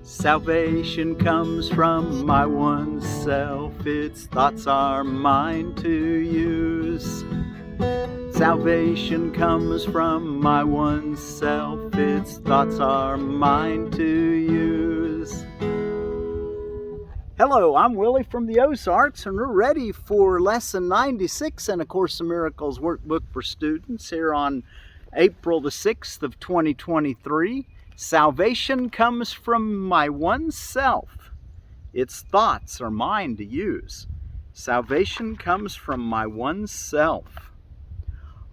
Salvation comes from my one self, its thoughts are mine to use. Salvation comes from my one self, its thoughts are mine to use. Hello, I'm Willie from the Ozarks, and we're ready for Lesson 96 in A Course in Miracles Workbook for Students here on April the 6th of 2023. Salvation comes from my one self. Its thoughts are mine to use. Salvation comes from my one self.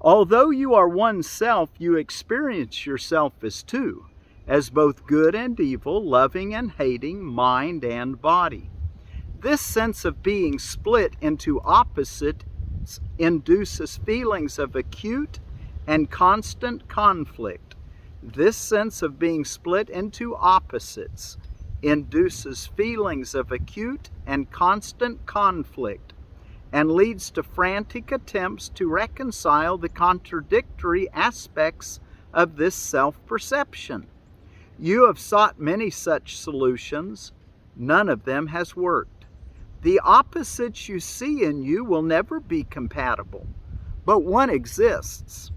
Although you are one self, you experience yourself as two, as both good and evil, loving and hating, mind and body. This sense of being split into opposites induces feelings of acute and constant conflict. This sense of being split into opposites induces feelings of acute and constant conflict and leads to frantic attempts to reconcile the contradictory aspects of this self-perception. You have sought many such solutions. None of them has worked. The opposites you see in you will never be compatible, but one exists.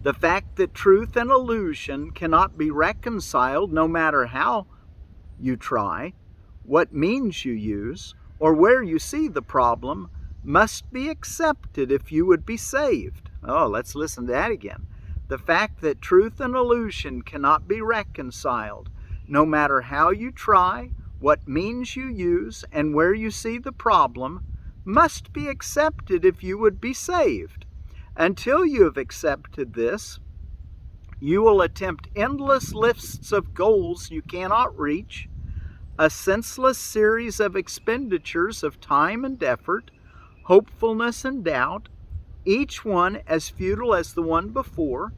The fact that truth and illusion cannot be reconciled no matter how you try, what means you use, or where you see the problem, must be accepted if you would be saved. Oh, let's listen to that again. The fact that truth and illusion cannot be reconciled no matter how you try, what means you use, and where you see the problem, must be accepted if you would be saved. Until you have accepted this, you will attempt endless lists of goals you cannot reach, a senseless series of expenditures of time and effort, hopefulness and doubt, each one as futile as the one before,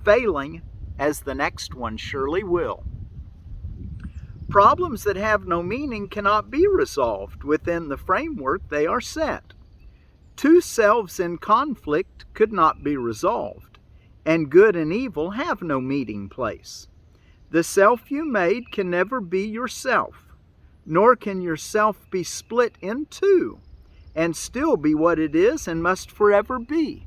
failing as the next one surely will. Problems that have no meaning cannot be resolved within the framework they are set. Two selves in conflict could not be resolved, and good and evil have no meeting place. The self you made can never be yourself, nor can yourself be split in two, and still be what it is and must forever be.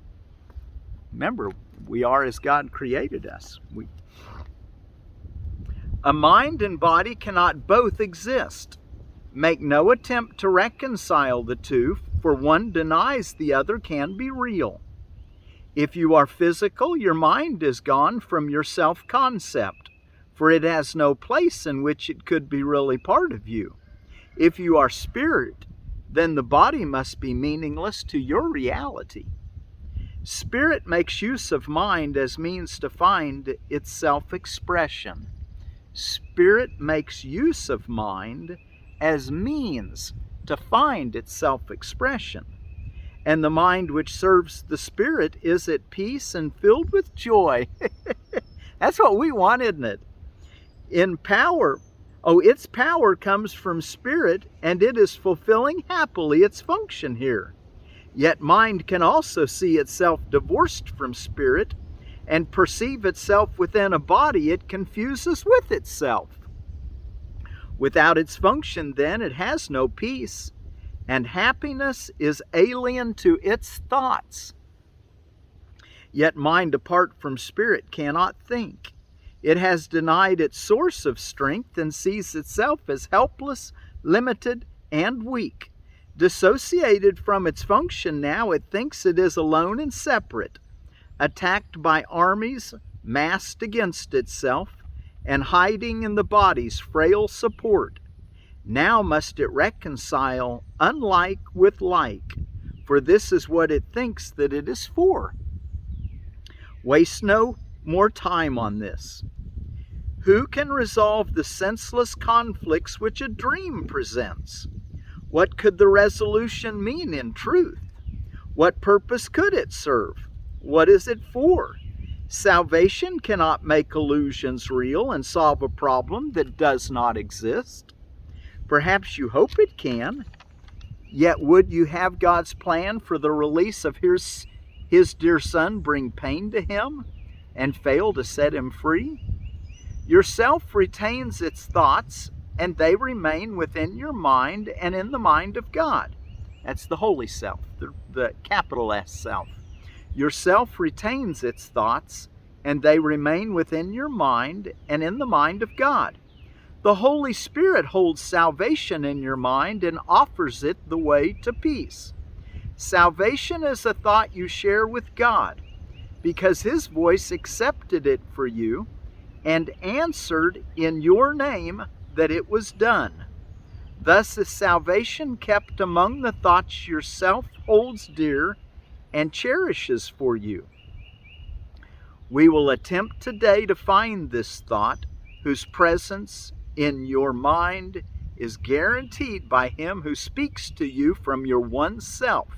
Remember, we are as God created us. A mind and body cannot both exist. Make no attempt to reconcile the two, for one denies the other can be real. If you are physical, your mind is gone from your self-concept, for it has no place in which it could be really part of you. If you are spirit, then the body must be meaningless to your reality. Spirit makes use of mind as means to find its self-expression. Spirit makes use of mind as means to find its self-expression. And the mind which serves the Spirit is at peace and filled with joy. That's what we want, isn't it? Its power comes from Spirit, and it is fulfilling happily its function here. Yet mind can also see itself divorced from Spirit and perceive itself within a body it confuses with itself. Without its function, then, it has no peace, and happiness is alien to its thoughts. Yet mind apart from Spirit cannot think. It has denied its source of strength and sees itself as helpless, limited, and weak. Dissociated from its function now, it thinks it is alone and separate, attacked by armies massed against itself, and hiding in the body's frail support. Now must it reconcile unlike with like, for this is what it thinks that it is for. Waste no more time on this. Who can resolve the senseless conflicts which a dream presents? What could the resolution mean in truth? What purpose could it serve? What is it for? Salvation cannot make illusions real and solve a problem that does not exist. Perhaps you hope it can, yet would you have God's plan for the release of his dear Son bring pain to him and fail to set him free? Yourself retains its thoughts, and they remain within your mind and in the mind of God. That's the holy self, the capital S self. Yourself retains its thoughts, and they remain within your mind and in the mind of God. The Holy Spirit holds salvation in your mind and offers it the way to peace. Salvation is a thought you share with God, because His voice accepted it for you and answered in your name that it was done. Thus is salvation kept among the thoughts yourself holds dear and cherishes for you. We will attempt today to find this thought, whose presence in your mind is guaranteed by Him who speaks to you from your one self.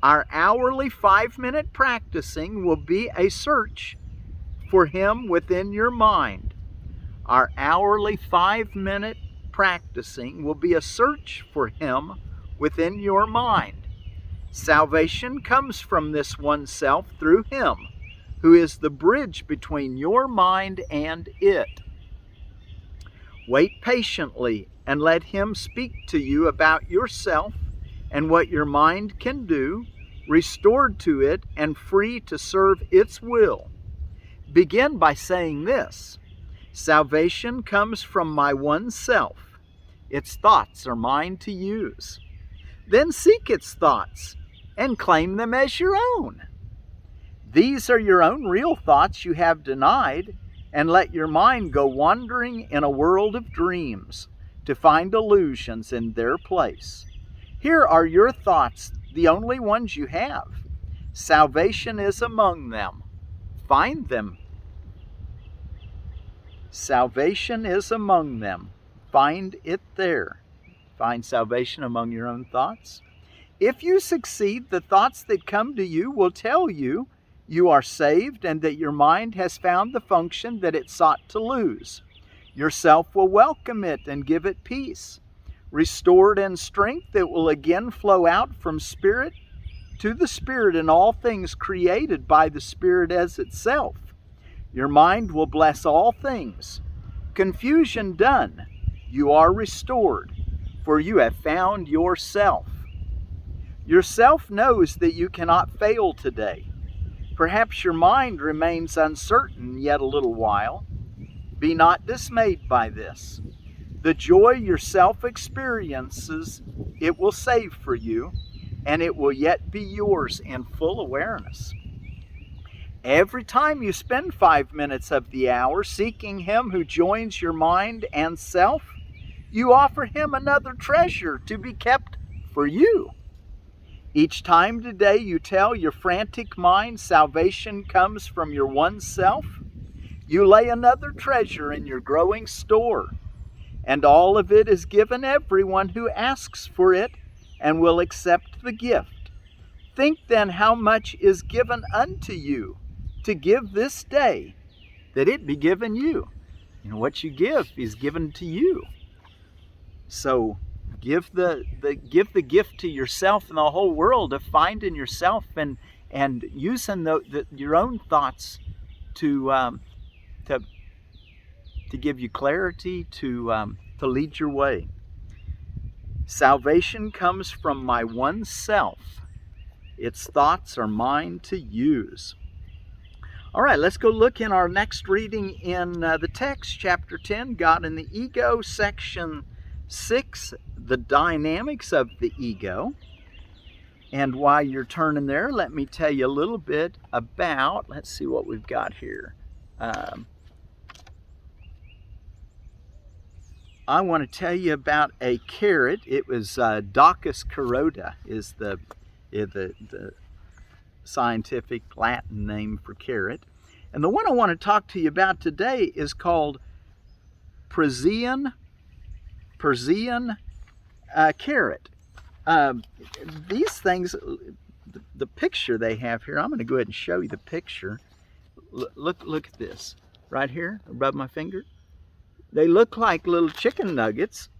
Our hourly 5-minute practicing will be a search for Him within your mind. Our hourly 5-minute practicing will be a search for Him within your mind. Salvation comes from this one self through Him, who is the bridge between your mind and it. Wait patiently and let Him speak to you about yourself and what your mind can do, restored to it and free to serve its will. Begin by saying this: salvation comes from my one self. Its thoughts are mine to use. Then seek its thoughts and claim them as your own. These are your own real thoughts you have denied, and let your mind go wandering in a world of dreams to find illusions in their place. Here are your thoughts, the only ones you have. Salvation is among them. Find them. Salvation is among them. Find it there. Find salvation among your own thoughts. If you succeed, the thoughts that come to you will tell you you are saved and that your mind has found the function that it sought to lose. Yourself will welcome it and give it peace. Restored in strength, it will again flow out from Spirit to the Spirit in all things created by the Spirit as itself. Your mind will bless all things. Confusion done, you are restored, for you have found yourself. Yourself knows that you cannot fail today. Perhaps your mind remains uncertain yet a little while. Be not dismayed by this. The joy yourself experiences, it will save for you, and it will yet be yours in full awareness. Every time you spend 5 minutes of the hour seeking Him who joins your mind and self, you offer Him another treasure to be kept for you. Each time today you tell your frantic mind salvation comes from your one self, you lay another treasure in your growing store, and all of it is given everyone who asks for it and will accept the gift. Think then how much is given unto you to give this day, that it be given you. You know, what you give is given to you. So give the gift to yourself and the whole world of finding yourself and using your own thoughts to give you clarity, to lead your way. Salvation comes from my one self. Its thoughts are mine to use. All right, let's go look in our next reading in the text, chapter 10, God and the Ego, section 6, the dynamics of the ego. And while you're turning there, let me tell you a little bit about, let's see what we've got here. I want to tell you about a carrot. It was Daucus carota is the scientific Latin name for carrot. And the one I want to talk to you about today is called Parisienne Carrot. These things, the picture they have here, I'm going to go ahead and show you the picture. Look at this right here above my finger. They look like little chicken nuggets.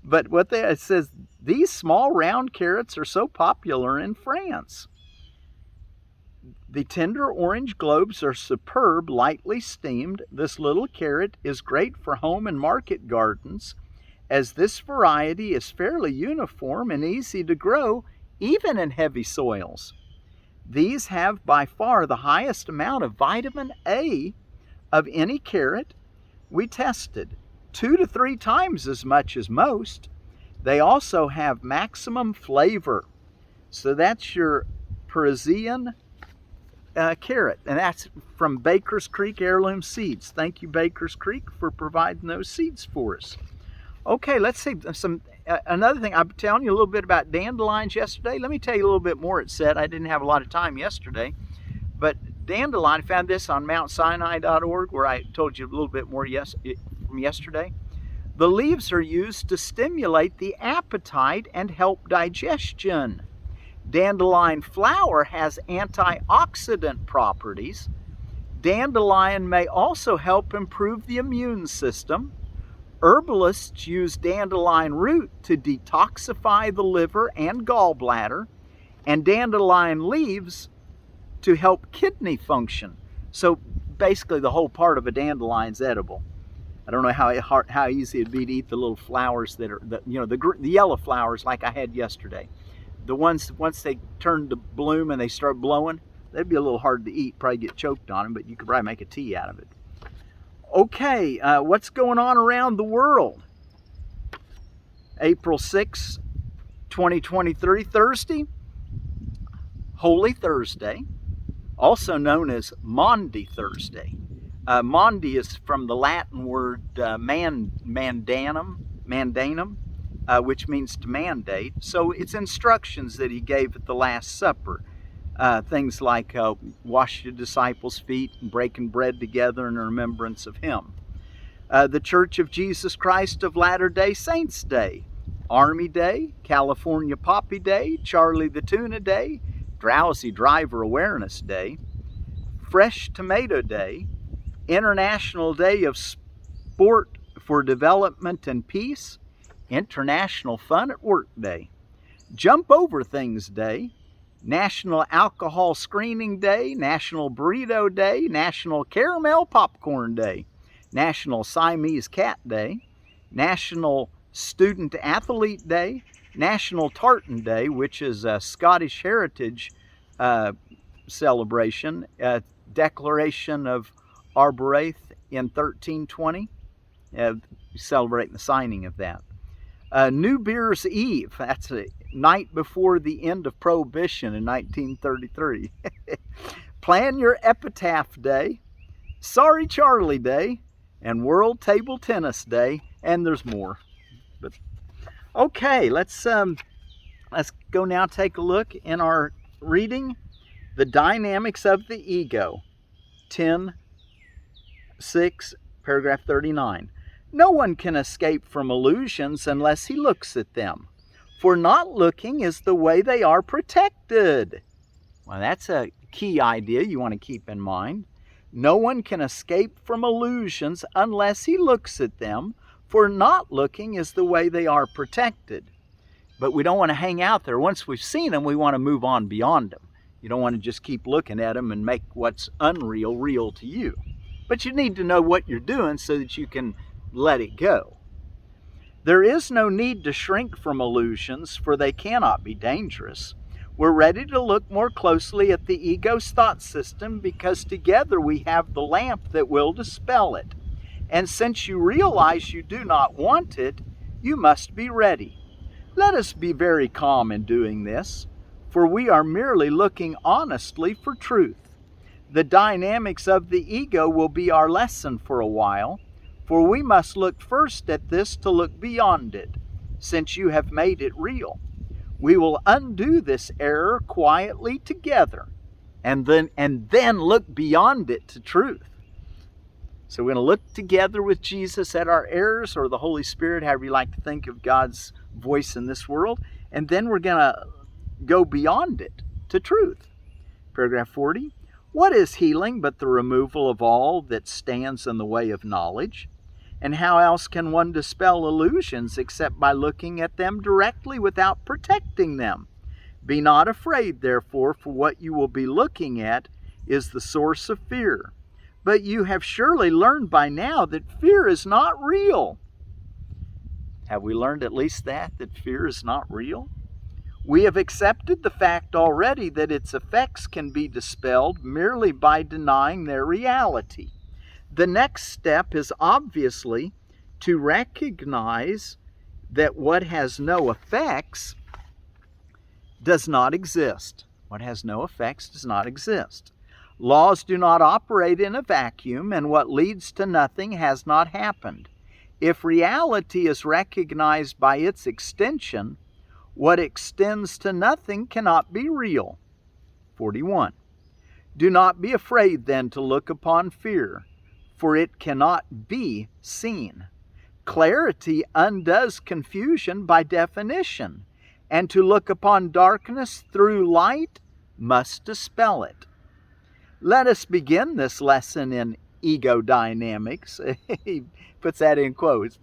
But it says, these small round carrots are so popular in France. The tender orange globes are superb, lightly steamed. This little carrot is great for home and market gardens, as this variety is fairly uniform and easy to grow, even in heavy soils. These have by far the highest amount of vitamin A of any carrot we tested, 2 to 3 times as much as most. They also have maximum flavor. So that's your Parisienne Carrot, and that's from Baker's Creek Heirloom Seeds. Thank you, Baker's Creek, for providing those seeds for us. Okay, let's see another thing. I'm telling you a little bit about dandelions yesterday. Let me tell you a little bit more. It said I didn't have a lot of time yesterday, but dandelion, I found this on mountsinai.org, where I told you a little bit more from yesterday. The leaves are used to stimulate the appetite and help digestion. Dandelion flower has antioxidant properties. Dandelion may also help improve the immune system. Herbalists use dandelion root to detoxify the liver and gallbladder, and dandelion leaves to help kidney function. So basically the whole part of a dandelion is edible. I don't know how easy it'd be to eat the little flowers that are, the yellow flowers like I had yesterday. The ones, once they turn to bloom and they start blowing, they'd be a little hard to eat, probably get choked on them, but you could probably make a tea out of it. Okay, what's going on around the world? April 6, 2023, Thursday, Holy Thursday, also known as Maundy Thursday. Maundy is from the Latin word mandanum, which means to mandate. So it's instructions that he gave at the Last Supper. Things like wash your disciples' feet and breaking bread together in remembrance of him. The Church of Jesus Christ of Latter-day Saints Day, Army Day, California Poppy Day, Charlie the Tuna Day, Drowsy Driver Awareness Day, Fresh Tomato Day, International Day of Sport for Development and Peace, International Fun at Work Day, Jump Over Things Day, National Alcohol Screening Day, National Burrito Day, National Caramel Popcorn Day, National Siamese Cat Day, National Student Athlete Day, National Tartan Day, which is a Scottish heritage celebration, Declaration of Arbroath in 1320, celebrating the signing of that. New Beer's Eve, that's a night before the end of Prohibition in 1933. Plan Your Epitaph Day, Sorry Charlie Day, and World Table Tennis Day, and there's more. But okay, let's go now take a look in our reading, The Dynamics of the Ego, 10:6, paragraph 39. No one can escape from illusions unless he looks at them, for not looking is the way they are protected. Well, that's a key idea you want to keep in mind. No one can escape from illusions unless he looks at them, for not looking is the way they are protected. But we don't want to hang out there. Once we've seen them, we want to move on beyond them. You don't want to just keep looking at them and make what's unreal real to you. But you need to know what you're doing so that you can let it go. There is no need to shrink from illusions, for they cannot be dangerous. We're ready to look more closely at the ego's thought system because together we have the lamp that will dispel it. And since you realize you do not want it, you must be ready. Let us be very calm in doing this, for we are merely looking honestly for truth. The dynamics of the ego will be our lesson for a while, for we must look first at this to look beyond it, since you have made it real. We will undo this error quietly together, and then look beyond it to truth. So we're going to look together with Jesus at our errors, or the Holy Spirit, however you like to think of God's voice in this world, and then we're going to go beyond it to truth. Paragraph 40. What is healing but the removal of all that stands in the way of knowledge? And how else can one dispel illusions except by looking at them directly without protecting them? Be not afraid, therefore, for what you will be looking at. is the source of fear. But you have surely learned by now that fear is not real. Have we learned at least that fear is not real? We have accepted the fact already that its effects can be dispelled merely by denying their reality. The next step is obviously to recognize that what has no effects does not exist. What has no effects does not exist. Laws do not operate in a vacuum, and what leads to nothing has not happened. If reality is recognized by its extension, what extends to nothing cannot be real. 41. Do not be afraid then to look upon fear, for it cannot be seen. Clarity undoes confusion by definition, and to look upon darkness through light must dispel it. Let us begin this lesson in ego dynamics, he puts that in quotes,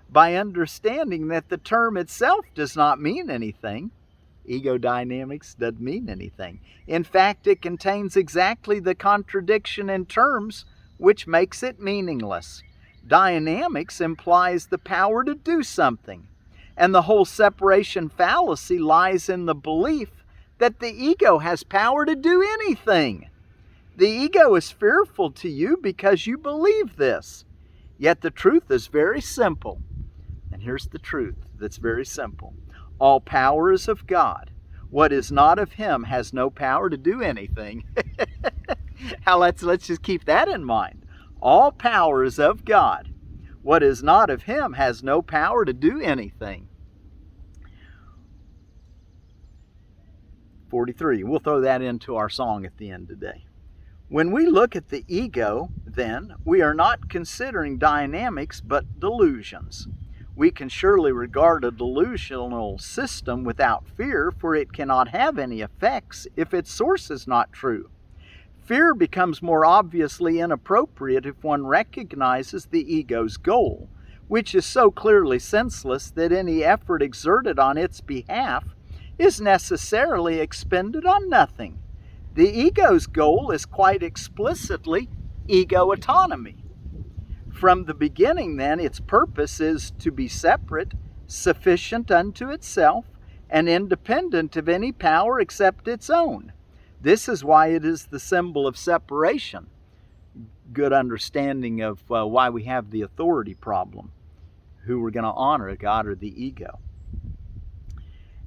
by understanding that the term itself does not mean anything. Ego dynamics doesn't mean anything. In fact, it contains exactly the contradiction in terms which makes it meaningless. Dynamics implies the power to do something, and the whole separation fallacy lies in the belief that the ego has power to do anything. The ego is fearful to you because you believe this. Yet the truth is very simple. And here's the truth that's very simple. All power is of God. What is not of Him has no power to do anything. Let's just keep that in mind. All power is of God. What is not of Him has no power to do anything. 43. We'll throw that into our song at the end today. When we look at the ego, then, we are not considering dynamics but delusions. We can surely regard a delusional system without fear, for it cannot have any effects if its source is not true. Fear becomes more obviously inappropriate if one recognizes the ego's goal, which is so clearly senseless that any effort exerted on its behalf is necessarily expended on nothing. The ego's goal is quite explicitly ego autonomy. From the beginning, then, its purpose is to be separate, sufficient unto itself, and independent of any power except its own. This is why it is the symbol of separation. Good understanding of why we have the authority problem. Who we're going to honor, God or the ego.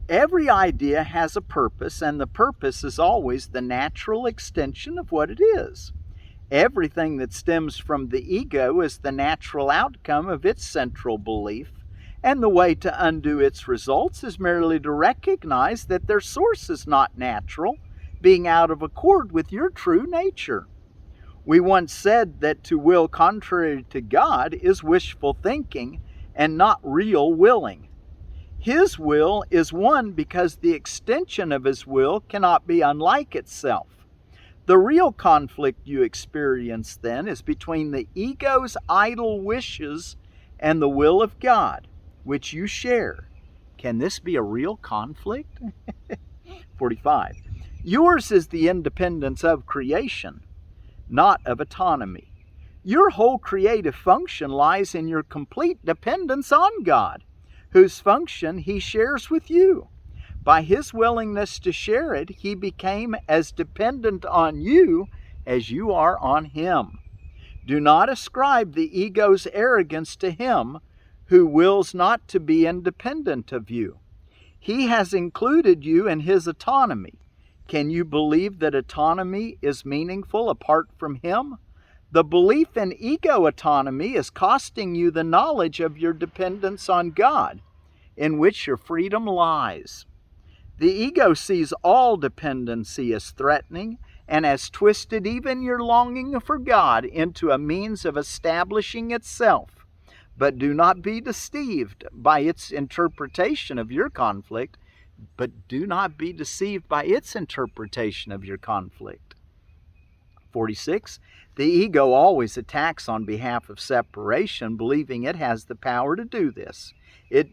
Every idea has a purpose, and the purpose is always the natural extension of what it is. Everything that stems from the ego is the natural outcome of its central belief, and the way to undo its results is merely to recognize that their source is not natural, being out of accord with your true nature. We once said that to will contrary to God is wishful thinking and not real willing. His will is one because the extension of His will cannot be unlike itself. The real conflict you experience then is between the ego's idle wishes and the will of God, which you share. Can this be a real conflict? 45. Yours is the independence of creation, not of autonomy. Your whole creative function lies in your complete dependence on God, whose function He shares with you. By His willingness to share it, He became as dependent on you as you are on Him. Do not ascribe the ego's arrogance to Him, who wills not to be independent of you. He has included you in His autonomy. Can you believe that autonomy is meaningful apart from Him? The belief in ego autonomy is costing you the knowledge of your dependence on God, in which your freedom lies. The ego sees all dependency as threatening and has twisted even your longing for God into a means of establishing itself. But do not be deceived by its interpretation of your conflict, 46. The ego always attacks on behalf of separation, believing it has the power to do this. It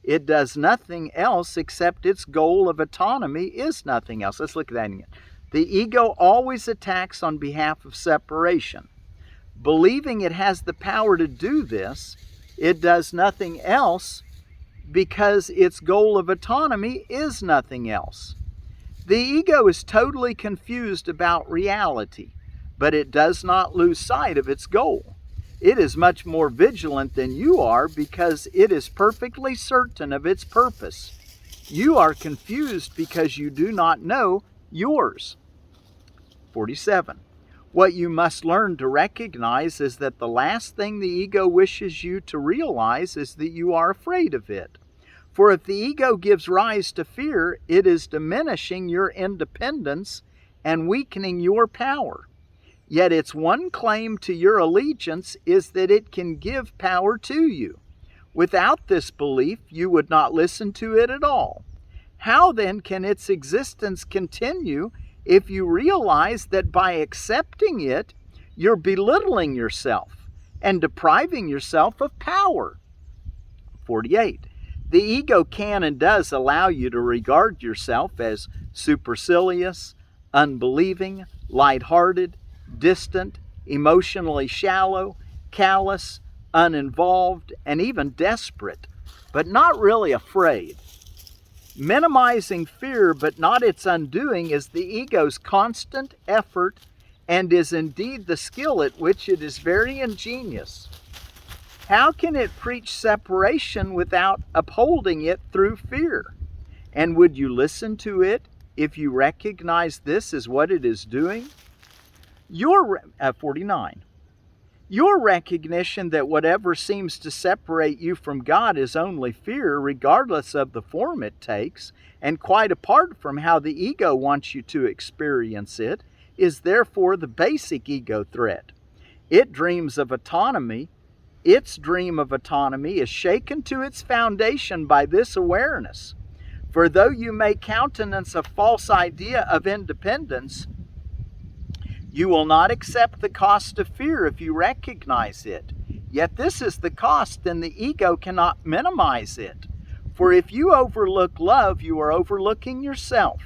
It does nothing else except its goal of autonomy is nothing else. Let's look at that again. The ego always attacks on behalf of separation. Believing it has the power to do this, it does nothing else because its goal of autonomy is nothing else. The ego is totally confused about reality, but it does not lose sight of its goal. It is much more vigilant than you are because it is perfectly certain of its purpose. You are confused because you do not know yours. 47. What you must learn to recognize is that the last thing the ego wishes you to realize is that you are afraid of it. For if the ego gives rise to fear, it is diminishing your independence and weakening your power. Yet its one claim to your allegiance is that it can give power to you. Without this belief, you would not listen to it at all. How then can its existence continue if you realize that by accepting it, you're belittling yourself and depriving yourself of power? 48. The ego can and does allow you to regard yourself as supercilious, unbelieving, lighthearted, distant, emotionally shallow, callous, uninvolved, and even desperate, but not really afraid. Minimizing fear, but not its undoing, is the ego's constant effort and is indeed the skill at which it is very ingenious. How can it preach separation without upholding it through fear? And would you listen to it if you recognize this is what it is doing? 49. Your recognition that whatever seems to separate you from God is only fear, regardless of the form it takes, and quite apart from how the ego wants you to experience it, is therefore the basic ego threat. Its dream of autonomy is shaken to its foundation by this awareness. For though you may countenance a false idea of independence, you will not accept the cost of fear if you recognize it. Yet this is the cost, and the ego cannot minimize it. For if you overlook love, you are overlooking yourself,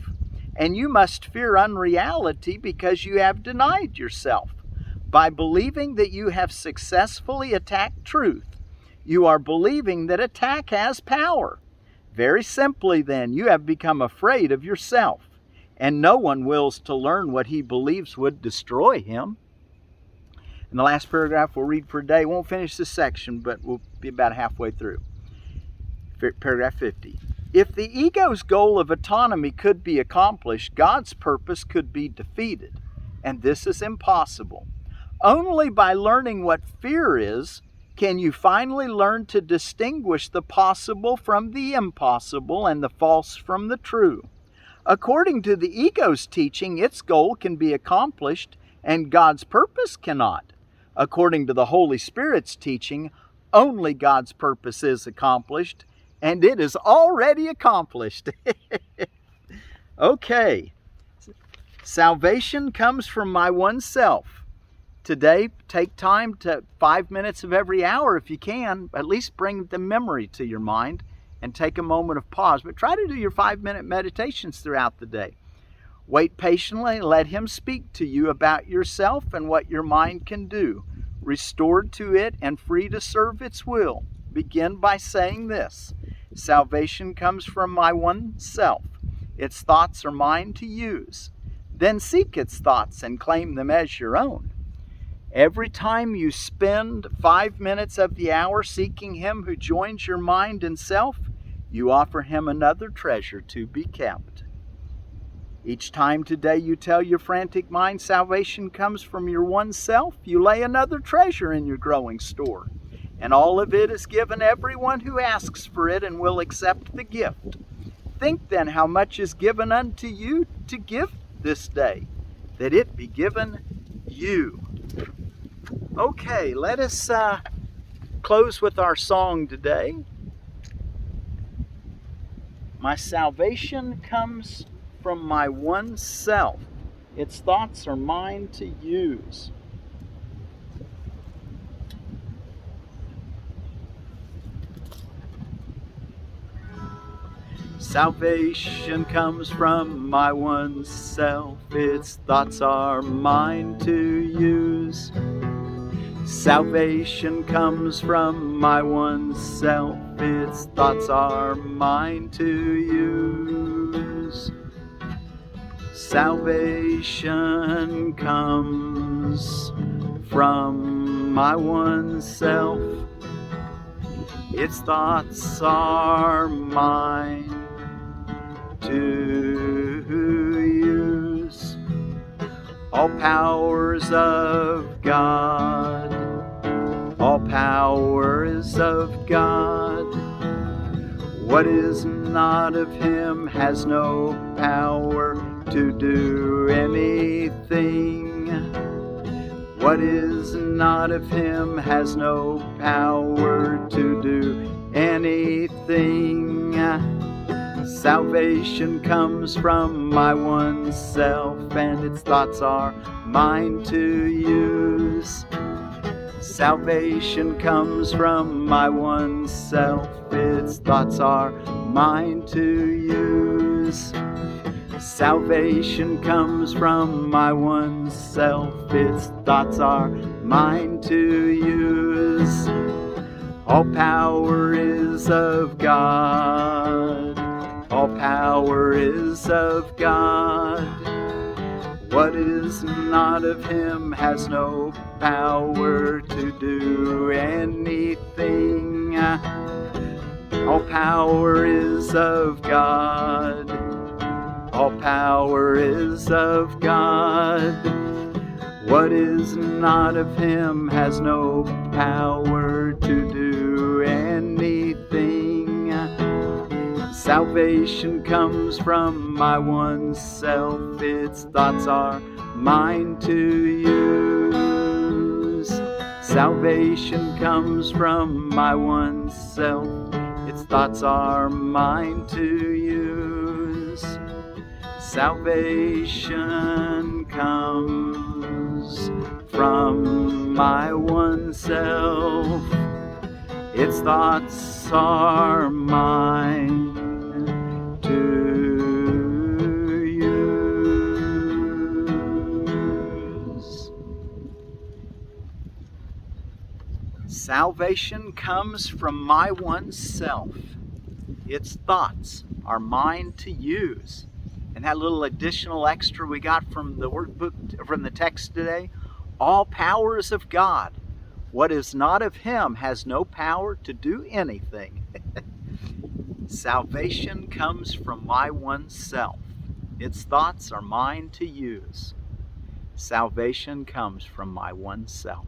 and you must fear unreality because you have denied yourself. By believing that you have successfully attacked truth, you are believing that attack has power. Very simply then, you have become afraid of yourself. And no one wills to learn what he believes would destroy him. And the last paragraph we'll read for today, won't finish this section, but we'll be about halfway through. Paragraph 50. If the ego's goal of autonomy could be accomplished, God's purpose could be defeated. And this is impossible. Only by learning what fear is can you finally learn to distinguish the possible from the impossible and the false from the true. According to the ego's teaching, its goal can be accomplished and God's purpose cannot. According to the Holy Spirit's teaching, only God's purpose is accomplished, and it is already accomplished. Okay. Salvation comes from my one self. Today, take time to 5 minutes of every hour if you can, at least bring the memory to your mind. And take a moment of pause, but try to do your 5-minute meditations throughout the day. Wait patiently and let Him speak to you about yourself and what your mind can do. Restored to it and free to serve its will. Begin by saying this: salvation comes from my one self. Its thoughts are mine to use. Then seek its thoughts and claim them as your own. Every time you spend 5 minutes of the hour seeking Him who joins your mind and self, you offer Him another treasure to be kept. Each time today you tell your frantic mind salvation comes from your one self, you lay another treasure in your growing store. And all of it is given everyone who asks for it and will accept the gift. Think then how much is given unto you to give this day, that it be given you. Okay, let us close with our song today. My salvation comes from my one self. Its thoughts are mine to use. Salvation comes from my one self. Its thoughts are mine to use. Salvation comes from my one self. Its thoughts are mine to use. Salvation comes from my one self. Its thoughts are mine to use. All powers of God, all power is of God. What is not of him has no power to do anything. What is not of him has no power to do anything. Salvation comes from my one self, and its thoughts are mine to use. Salvation comes from my one self. Its thoughts are mine to use. Salvation comes from my one self. Its thoughts are mine to use. All power is of God. All power is of God. What is not of him has no power to do anything. All power is of God. All power is of God. What is not of him has no power to do anything. Salvation comes from my one self. Its thoughts are mine to use. Salvation comes from my one self. Its thoughts are mine to use. Salvation comes from my one self. Its thoughts are mine to use. Salvation comes from my one self. Its thoughts are mine to use. And that little additional extra we got from the workbook, from the text today, all powers of God. What is not of him has no power to do anything. Salvation comes from my one self. Its thoughts are mine to use. Salvation comes from my one self.